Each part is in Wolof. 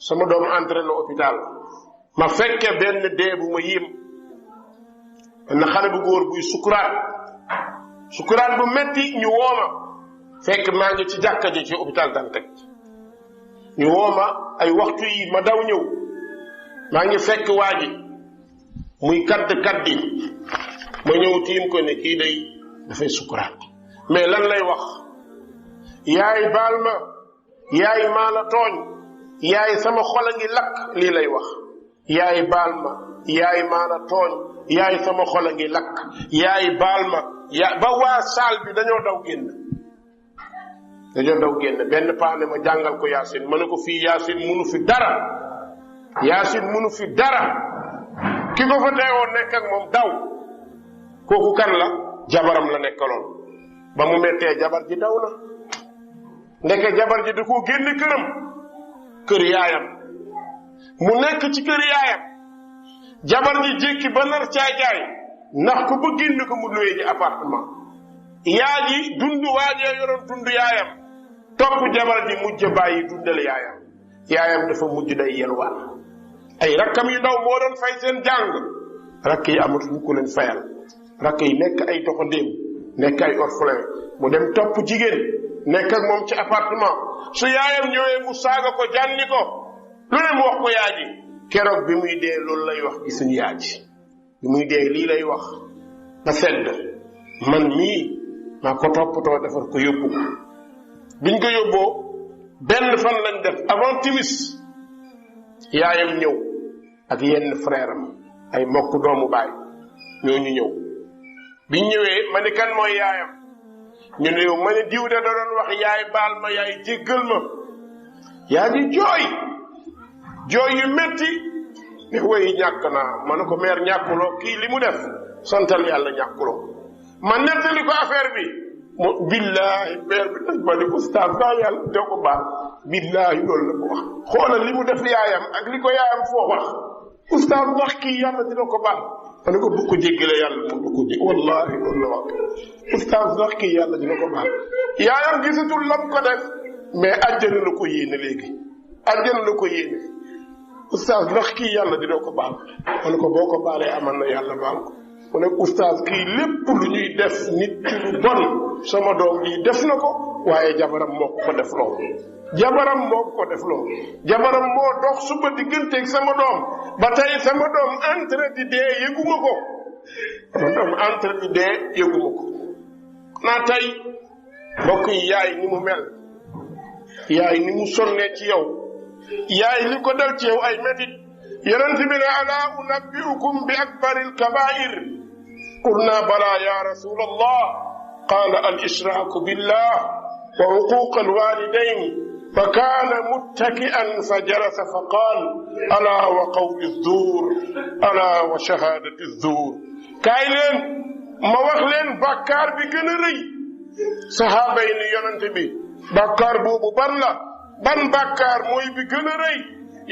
sama doom entré na hôpital ma fekke benn dee bu ma yéem benn xale bu góor buy sukuraat bu metti ñu wooma fekk maa ngi ci jàkka ji ci hôpital Dantec ñu wooma ay waxtu yi ma daw ñëw maa ngi fekk waa ji muy kaddi ma ñëw tiim ko ne kii day dafay sukuraat mais lan lay wax yaay baal ma yaay maa la tooñ yaay sama xol a ngi lakk lii lay wax yaay baal ma yaay maa la tooñ yaay sama xol a ngi lakk yaay baal ma ba waa saal bi dañoo daw génn benn paane ma jàngal ko Yaasin ma ne ko fii Yaasin munu fi dara ki ko fa teewoon nekk ak moom daw kooku kan la jabaram la nekkaloon ba mu mettee jabar ji daw na ndeke jabar ji da koo génne kër yaayam mu nekk ci kër yaayam jabar ji jékki ba nar caay ndax ko ba génn ko mu luwee ji appartement yaa ji dund waajee yoroon dund yaayam topp jabar ji mujj bàyyi dundal yaayam dafa mujj day yelwaan ay rakkam yu ndaw moo doon fay seen jàng rakk yi amatuñu ko leen fayal rakk yi nekk ay doxandéem nekk ay orphelin mu dem topp jigéen nekk ak moom ci appartement su yaayam ñëwee mu saaga ko jànni ko lu ne mu wax ko yaaji keroog bi muy dee loolu lay wax gisuñu yaaji bi muy dee lii lay wax ba sedd man mii maa ko toppatoo defar ko yóbbu ko biñ ko yóbboo benn fan lañ def avant timis yaayam ñëw ak yenn frère am ay mbokk doomu baay ñooñu ñëw biñ ñëwee ma ni kan mooy yaayam ñu ne yow ma ne diw de da doon wax yaay baal ma yaay jéggal ma yaa ngi jooy yu metti ne woy ñàkk naa ma ne ko meer ñàkkuloo kii li mu def santal yàlla ñàkkuloo ma nettali ko affaire bi mo billahi meer bi daj ma ni oustaz daa yàlla doo ko baal billahi loolu la ko wax xoolal li mu def yaayam ak li ko yaayam foo wax oustaz ndax kii yàlla dina ko baal ma ne ko bu ko jéggale yàlla mu du ko jég wallahi loolu la wax oustaz ndax kii yàlla dina ko baal yaayam gisatul lam ko def mais àjjana la ko yéene léegi àjjana la ko yéene oustaz ndax kii yàlla dina ko baal ma ne ko boo ko baalee amal na yàlla baal ko mu ne oustaz kii lépp lu ñuy def nit ci lu bon sama doom ji def na ko waaye jabaram moo ko def loo jabaram moo dox suba digganteeg sama doom ba tey sama doom entre di dee yëguma ko naa tey mbokk yi yaay ni mu mel yaay ni mu sonnee ci yow yaay li ko dal ci yow ay métit yonent bi ne alaa unabbi'ukum bi akbaril kabaa'ir qulna bala ya rasul allah qala al ishraaku billah wa uquuq al walidayn fa kaana muttaki'an fa jalasa fa qaal alaa wa qawli zuur alaa wa shahaadati zuur kaay leen ma wax leen bàkkaar bi gën a rëy sahaaba yi ni yonent bi bàkkaar boobu ban la ban bàkkaar mooy bi gën a rëy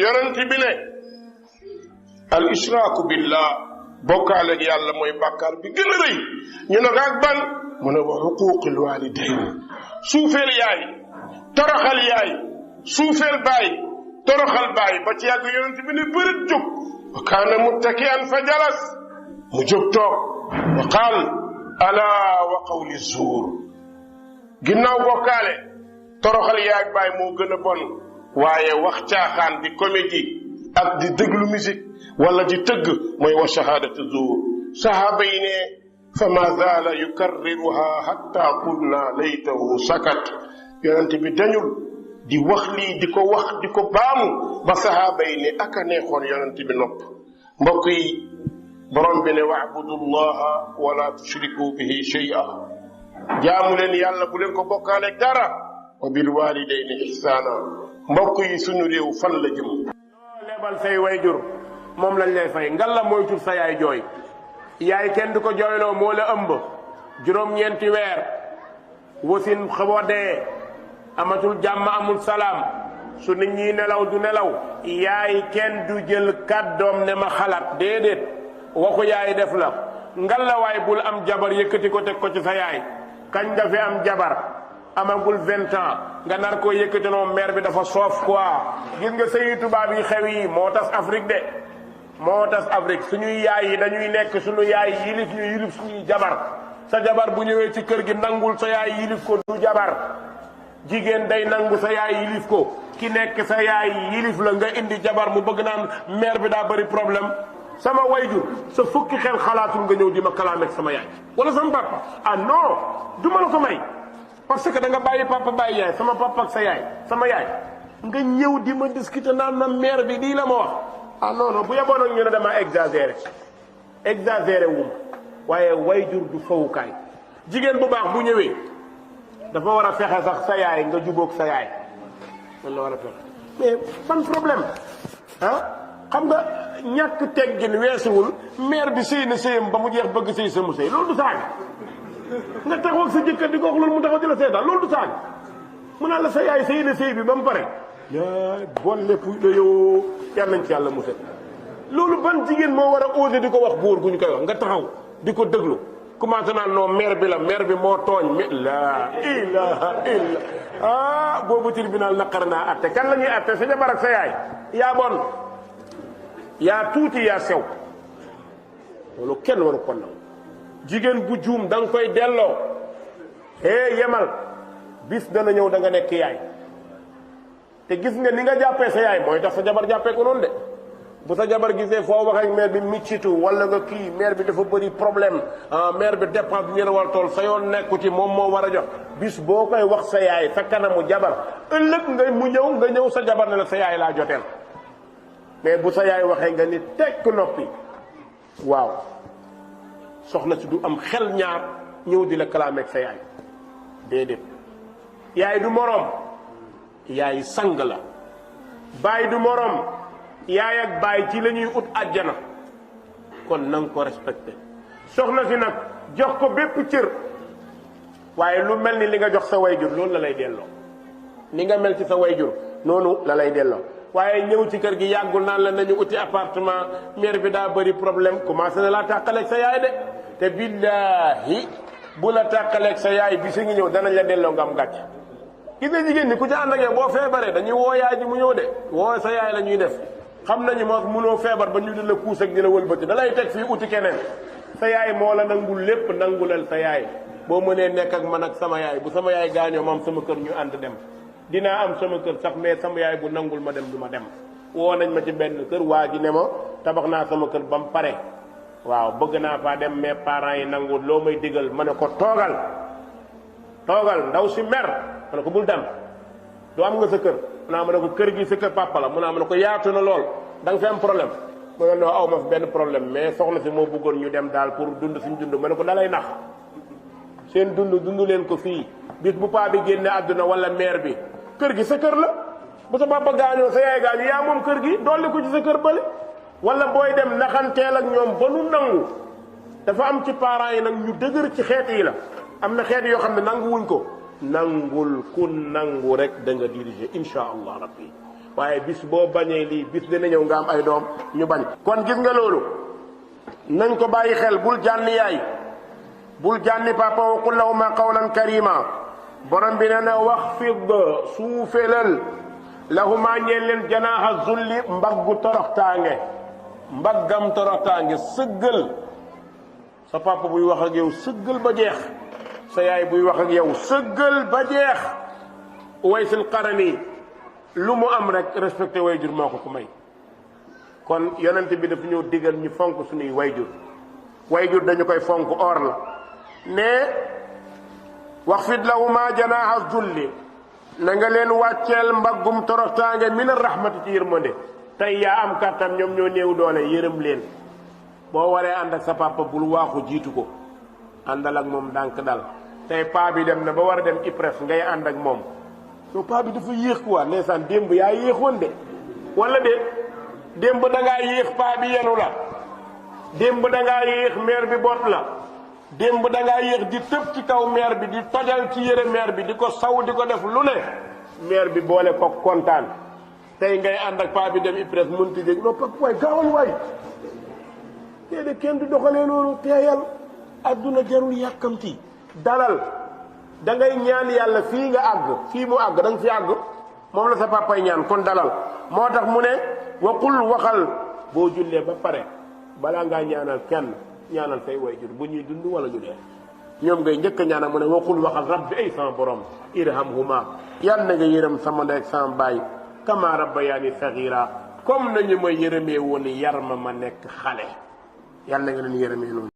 yonent bi ne al ishraaku billah bokkaale ak yàlla mooy bàkkaar bi gën a rëy ñu ne ak ban mu ne wa xuquuqil waalidayn suufeel yaay toroxal yaay suufeel baay toroxal baay ba ci yàgg yonent bi ne bërët jóg wa kaana muttaki'an fa jalas mu jóg toog wa qaal ala wa qawli zuur ginnaaw bokkaale toroxal yaay ak baay moo gën a bon waaye wax caaxaan di comédie ak di déglu musique wala di tëgg mooy wa shahaadatu zuur sahaaba yi ne fa ma zaala yukarriruha hatta qulna laytahu sakat yonent bi dañul di wax lii di ko wax di ko baamu ba sahaaba yi ne aka neexoon yonent bi nopp mbokk yi borom bi ne wa'budu llaha wala tushriku bihi shay'a jaamu leen yàlla bu leen ko bokkaale dara wa bil walidayni ihsana mbokk yi suñu réew fan la jëm lebal say wayjur moom lañ lay fay ngal la moytul sa yaay jooy yaay kenn du ko jooyloo moo la ëmb juróom-ñeenti weer wasin xamoo dee amatul jàmm amul salaam su nit ñi nelaw du nelaw yaay kenn du jël kàddoom ne ma xalaat déedéet waxu yaay def la ngal la waay bul am jabar yëkkati ko teg ko ci sa yaay kañ nga fi am jabar amagul 20 ans nga nar koo yëkkati noonu mère bi dafa soof quoi. gis nga sëyi tubaab yi xew yi moo tas Afrique de moo tas Afrique suñuy yaay yi dañuy nekk suñu yaay yilif ñu yilif suñuy jabar sa jabar bu ñëwee ci kër gi nangul sa yaay yilif ko du jabar jigéen day nangu sa yaay yilif ko ki nekk sa yaay yilif la nga indi jabar mu bëgg naan mère bi daa bëri problème sama wayjur sa fukki xel xalaatul nga ñëw di ma kalaameeg sama yaay wala sama papa ah non du ma la ko may parce que da nga bàyyi papa bàyyi yaay sama papa ak sa yaay sama yaay nga ñëw di ma discuter naan ma mère bi lii la ma wax ah non non bu yeboon ak ñu ne dama exagéré wu ma waaye wayjur du fawukaay jigéen bu baax bu ñëwee dafa war a fexe sax sa yaay nga jubóog sa yaay man la war a fexe mais ban problème ah xam nga ñàkk teggin weesuwul mère bi sëy na sëyam ba mu jeex bëgg sëy sa mu sëy loolu du saaga nga taxaw ak sa jëkkër di ko wax loolu mu taxaw di la seetaan loolu du saaga mu naan la sa yaay sëy na sëy bi ba mu pare yaay bon lépp la yow yàlla nañ ci yàlla musal loolu ban jigéen moo war a osé di ko wax góor gu ñu koy wax nga taxaw di ko déglu commencé naan non mère bi la mère bi moo tooñ mi la ilaha illa ah boobu tribunal naqar naa atte kan la ñuy atte sa jabar ak sa yaay yaa bon yaa tuuti yaa sew loolu kenn waru ko nangu jigéen bu juum da nga koy delloo yemal bis dana ñëw da nga nekk yaay te gis nga ni nga jàppee sa yaay mooy tax sa jabar jàppee ko noonu de bu sa jabar gisee foo wax ak mère bi miccitu wala nga kii mère bi dafa bëri problème mère bi dépense bi ngeen war tool sa yoon nekku ci moom moo war a jox bis boo koy wax sa yaay sa kanamu jabar ëllëg nga ñëw sa jabar ne la sa yaay laa joteel mais bu sa yaay waxee nga ni tekk noppi waaw soxna si du am xel ñaar ñëw di la kalaameeg sa yaay déedéet yaay du moroom yaay sang la baay du moroom yaay ak baay ci la ñuy ut àjjana kon na nga ko respecté soxna si nag jox ko bépp cër waaye lu mel ni li nga jox sa wayjur loolu la lay delloo ni nga mel ci sa wayjur noonu la lay delloo waaye ñëw ci kër gi yàggul naan la nañu uti appartement mère bi daa bëri problème commencé na laa tàqaleeg sa yaay de te billaahi bu la tàqaleeg sa yaay bi si ngi ñëw danañ la delloo nga am gàcc gis nga jigéen ñi ku ci ànd ak yow boo feebaree dañuy woo yaay ji mu ñëw de woo sa yaay la ñuy def xam nañu moo mënoo feebar ba ñu di la kuus ak di la wëlbati da lay teg fii uti keneen sa yaay moo la nangul lépp nangulal sa yaay boo mënee nekk ak man ak sama yaay bu sama yaay gaañoo ma am sama kër ñu ànd dem dinaa am sama kër sax mais sama yaay bu nangul ma dem du ma dem woo nañ ma ci benn kër waa ji ne ma tabax naa sama kër ba mu pare waaw bëgg naa faa dem mais parents yi nangul loo may digal ma ne ko toogal ndaw si mer ma ne ko bul dem du am nga sa kër mu naa ma ne ko kër gi sa kër papa la mu naa ma ne ko yaatu na lool da nga fi am problème mu ne non aw ma fi benn problème mais soxna si moo bëggoon ñu dem daal pour dund suñ dund ma ne ko dalay nax seen dund leen ko fii bis bu paa bi génne àdduna wala mère bi kër gi sa kër la bu sa papa gaañoo sa yaay gaañu yaa moom kër gi dolli ko ci sa kër bële wala booy dem naxanteel ak ñoom ba nu nangu dafa am ci parents yi nag ñu dëgër ci xeet yi la am na xeet yoo xam ne nanguwuñ ko nangul ku nangu rek da nga diriger insha allah rabbi waaye bis boo bañee lii bis dina ñëw nga am ay doom ñu bañ kon gis nga loolu nañ ko bàyyi xel bul jànni yaay bul jànni papa wa qul lahuma qawlan karima borom bi nee na wax fid suufélal lahuma ñeen leen janaaxa zulli mbaggu toroxtaange mbaggam toroxtaange sëggal sa papa buy wax ak yow sëggal ba jeex sa yaay buy wax ak yow sëggal ba jeex Uwaysul Qarani lu mu am rek respecté wayjur moo ko may kon yonent bi dafa ñëw digal ñu fonk suñuy wayjur dañu koy fonk or la ne waxfid lahuma janaaxa zulli na nga leen wàcceel mbaggum toroxtaange min rahmati ci yërmande tey yaa am kàttan ñoom ñoo néew doole yërëm leen boo waree ànd ak sa papa bul waaxu jiitu ko àndal ak moom ndànk dal tey paa bi dem na ba war a dem IPRES ngay ànd ak moom soo paa bi dafa yéex quoi ndeysaan démb yaa yéexoon de wala de démb da ngaa yéex paa bi yenu la démb da ngaa yéex mère bi boot la démb da ngaa yéex di tëb ci kaw mère bi di tojal ci yére mère bi di ko saw di ko def lu ne mère bi boole ko kontaan tey ngay ànd ak paa bi dem IPRES mënti dégg non pap waay gaawal waay de kenn du doxalee noonu teeyal adduna jarul yàkkamti dalal da ngay ñaan yàlla fii nga àgg fii mu àgg da nga fi àgg moom la sa papay ñaan kon dalal moo tax mu ne waqul waxal boo jullee ba pare balaa ngaa ñaanal kenn ñaanal say waajur bu ñuy dund wala ñu dee ñoom ngay njëkk a ñaanal mu ne waqul waxal rabbi ay sama borom irhamhuma yàlla na nga yërëm sama ndey ak sama baay kama rabbayaani saxiira comme nañu ma yërëmee woon yar ma nekk xale yàlla na nga leen yërëmee noonu